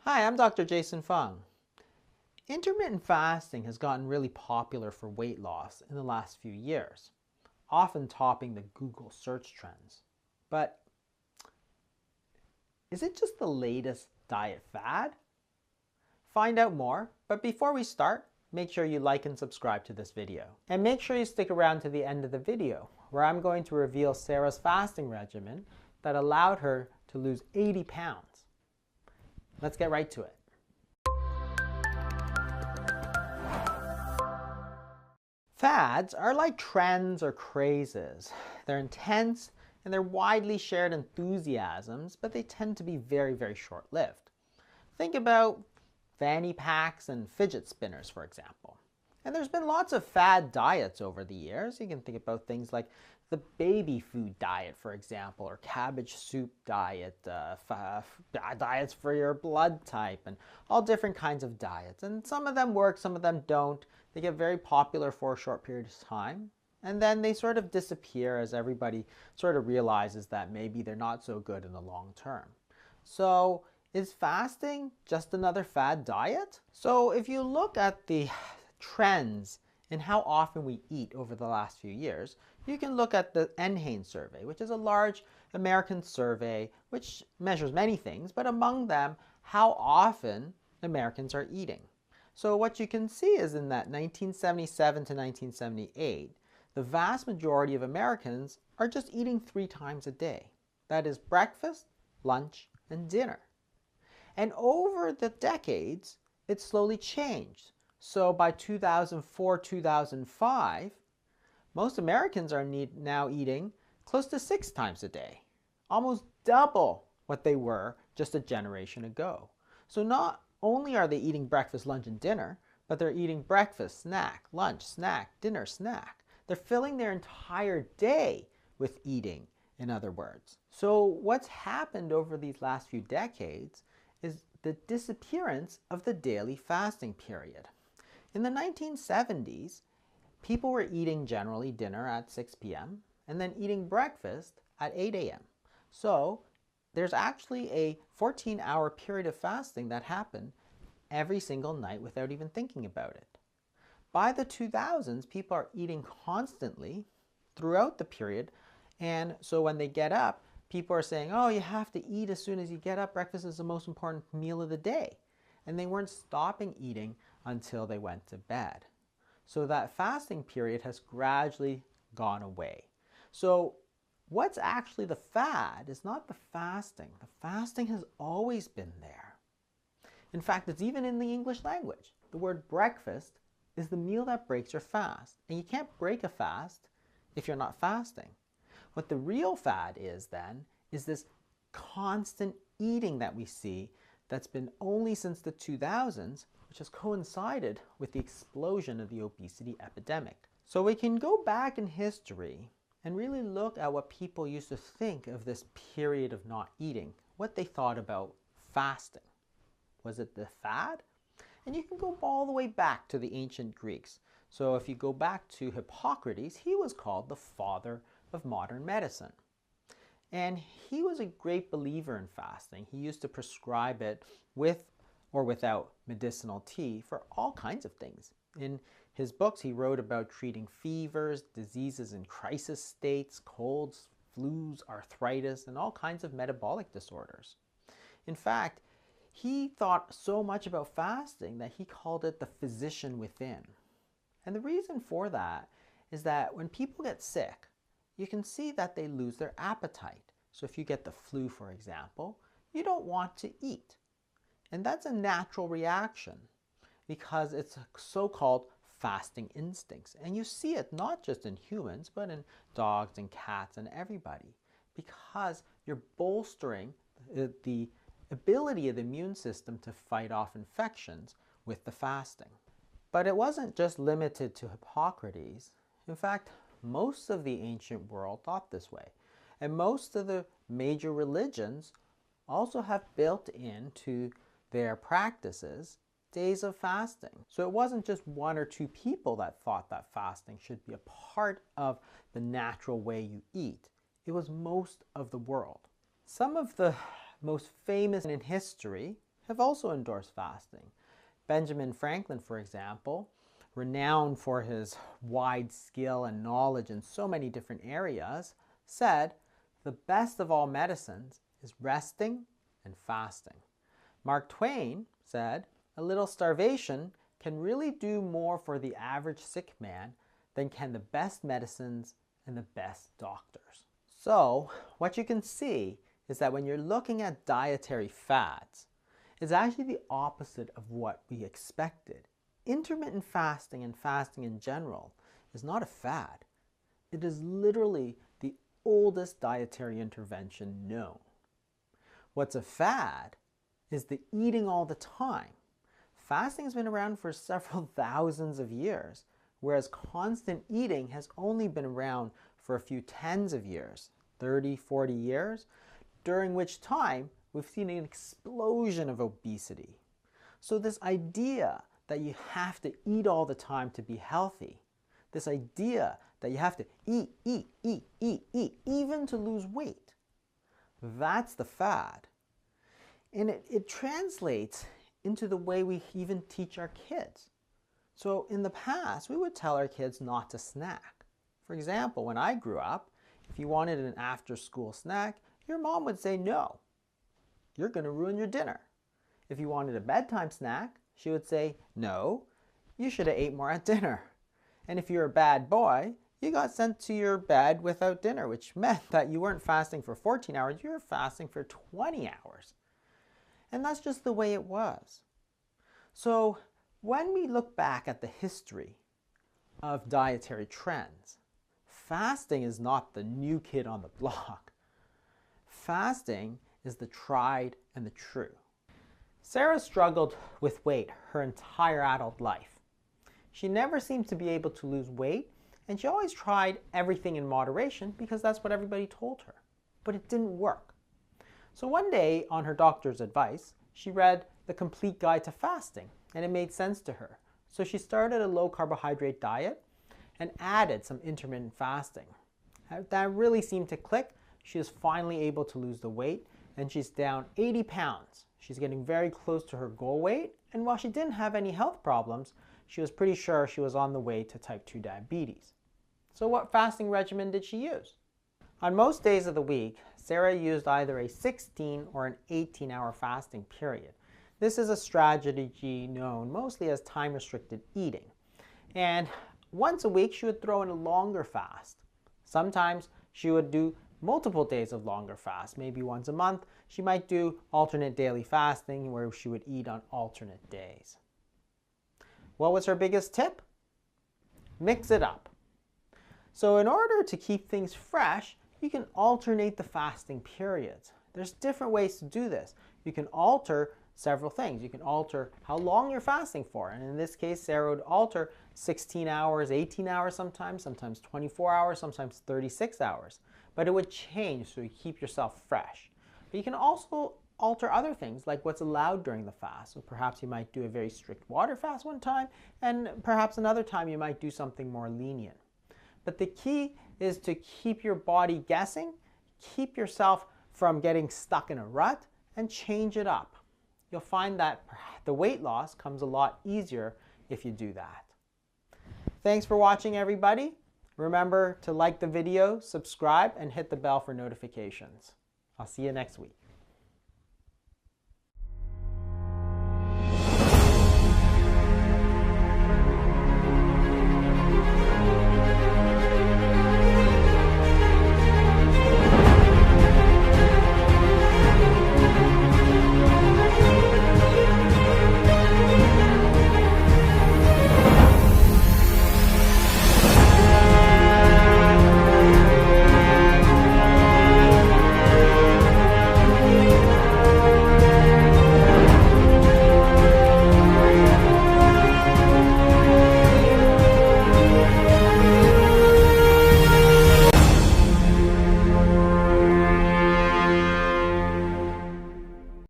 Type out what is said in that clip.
Hi, I'm Dr. Jason Fung. Intermittent fasting has gotten really popular for weight loss in the last few years, often topping the Google search trends. But is it just the latest diet fad? Find out more, but before we start, make sure you like and subscribe to this video. And make sure you stick around to the end of the video, where I'm going to reveal Sarah's fasting regimen that allowed her to lose 80 pounds. Let's get right to it. Fads are like trends or crazes. They're intense and they're widely shared enthusiasms, but they tend to be very short-lived. Think about fanny packs and fidget spinners, for example. And there's been lots of fad diets over the years. You can think about things like the baby food diet, for example, or cabbage soup diet, diets for your blood type, and all different kinds of diets. And some of them work, some of them don't. They get very popular for a short period of time, and then they sort of disappear as everybody sort of realizes that maybe they're not so good in the long term. So is fasting just another fad diet? So if you look at the trends in how often we eat over the last few years, you can look at the NHANES survey, which is a large American survey which measures many things, but among them, how often Americans are eating. So what you can see is in that 1977 to 1978, the vast majority of Americans are just eating 3 times a day. That is breakfast, lunch, and dinner. And over the decades, it slowly changed. So by 2004, 2005, most Americans are now eating close to 6 times a day, almost double what they were just a generation ago. So not only are they eating breakfast, lunch, and dinner, but they're eating breakfast, snack, lunch, snack, dinner, snack. They're filling their entire day with eating, in other words. So what's happened over these last few decades is the disappearance of the daily fasting period. In the 1970s, people were eating generally dinner at 6 p.m. and then eating breakfast at 8 a.m. So there's actually a 14-hour period of fasting that happened every single night without even thinking about it. By the 2000s, people are eating constantly throughout the period, and so when they get up, people are saying, oh, you have to eat as soon as you get up. Breakfast is the most important meal of the day. And they weren't stopping eating until they went to bed. So that fasting period has gradually gone away. So what's actually the fad is not the fasting. The fasting has always been there. In fact, it's even in the English language. The word breakfast is the meal that breaks your fast. And you can't break a fast if you're not fasting. What the real fad is then is this constant eating that we see that's been only since the 2000s, which has coincided with the explosion of the obesity epidemic. So we can go back in history and really look at what people used to think of this period of not eating, what they thought about fasting. Was it the fad? And you can go all the way back to the ancient Greeks. So if you go back to Hippocrates, he was called the father of modern medicine. And he was a great believer in fasting. He used to prescribe it with or without medicinal tea for all kinds of things. In his books, he wrote about treating fevers, diseases in crisis states, colds, flus, arthritis, and all kinds of metabolic disorders. In fact, he thought so much about fasting that he called it the physician within. And the reason for that is that when people get sick, you can see that they lose their appetite. So if you get the flu, for example, you don't want to eat. And that's a natural reaction because it's so-called fasting instincts. And you see it not just in humans, but in dogs and cats and everybody, because you're bolstering the ability of the immune system to fight off infections with the fasting. But it wasn't just limited to Hippocrates. In fact, most of the ancient world thought this way. And most of the major religions also have built into their practices days of fasting. So it wasn't just 1 or 2 people that thought that fasting should be a part of the natural way you eat. It was most of the world. Some of the most famous in history have also endorsed fasting. Benjamin Franklin, for example, renowned for his wide skill and knowledge in so many different areas, said, "The best of all medicines is resting and fasting." Mark Twain said, "A little starvation can really do more for the average sick man than can the best medicines and the best doctors." So, what you can see is that when you're looking at dietary fads, it's actually the opposite of what we expected. Intermittent fasting and fasting in general is not a fad. It is literally the oldest dietary intervention known. What's a fad is the eating all the time. Fasting has been around for several thousands of years, whereas constant eating has only been around for a few tens of years, 30, 40 years, during which time we've seen an explosion of obesity. So this idea that you have to eat all the time to be healthy, this idea that you have to eat, even to lose weight, that's the fad. And it translates into the way we even teach our kids. So in the past, we would tell our kids not to snack. For example, when I grew up, if you wanted an after-school snack, your mom would say, "No, you're going to ruin your dinner." If you wanted a bedtime snack, she would say, "No, you should have ate more at dinner." And if you're a bad boy, you got sent to your bed without dinner, which meant that you weren't fasting for 14 hours, you were fasting for 20 hours. And that's just the way it was. So when we look back at the history of dietary trends, fasting is not the new kid on the block. Fasting is the tried and the true. Sarah struggled with weight her entire adult life. She never seemed to be able to lose weight, and she always tried everything in moderation because that's what everybody told her. But it didn't work. So one day, on her doctor's advice, she read The Complete Guide to Fasting, and it made sense to her. So she started a low-carbohydrate diet and added some intermittent fasting. That really seemed to click. She was finally able to lose the weight, and she's down 80 pounds. She's getting very close to her goal weight, and while she didn't have any health problems, she was pretty sure she was on the way to type 2 diabetes. So what fasting regimen did she use? On most days of the week, Sarah used either a 16 or an 18-hour fasting period. This is a strategy known mostly as time-restricted eating. And once a week, she would throw in a longer fast. Sometimes she would do multiple days of longer fast. Maybe once a month, she might do alternate daily fasting where she would eat on alternate days. What was her biggest tip? Mix it up. So in order to keep things fresh, you can alternate the fasting periods. There's different ways to do this. You can alter several things. You can alter how long you're fasting for. And in this case, Sarah would alter 16 hours, 18 hours sometimes 24 hours, sometimes 36 hours. But it would change so you keep yourself fresh. But you can also alter other things like what's allowed during the fast. So perhaps you might do a very strict water fast one time, and perhaps another time you might do something more lenient. But the key is to keep your body guessing, keep yourself from getting stuck in a rut, and change it up. You'll find that the weight loss comes a lot easier if you do that. Thanks for watching, everybody. Remember to like the video, subscribe, and hit the bell for notifications. I'll see you next week.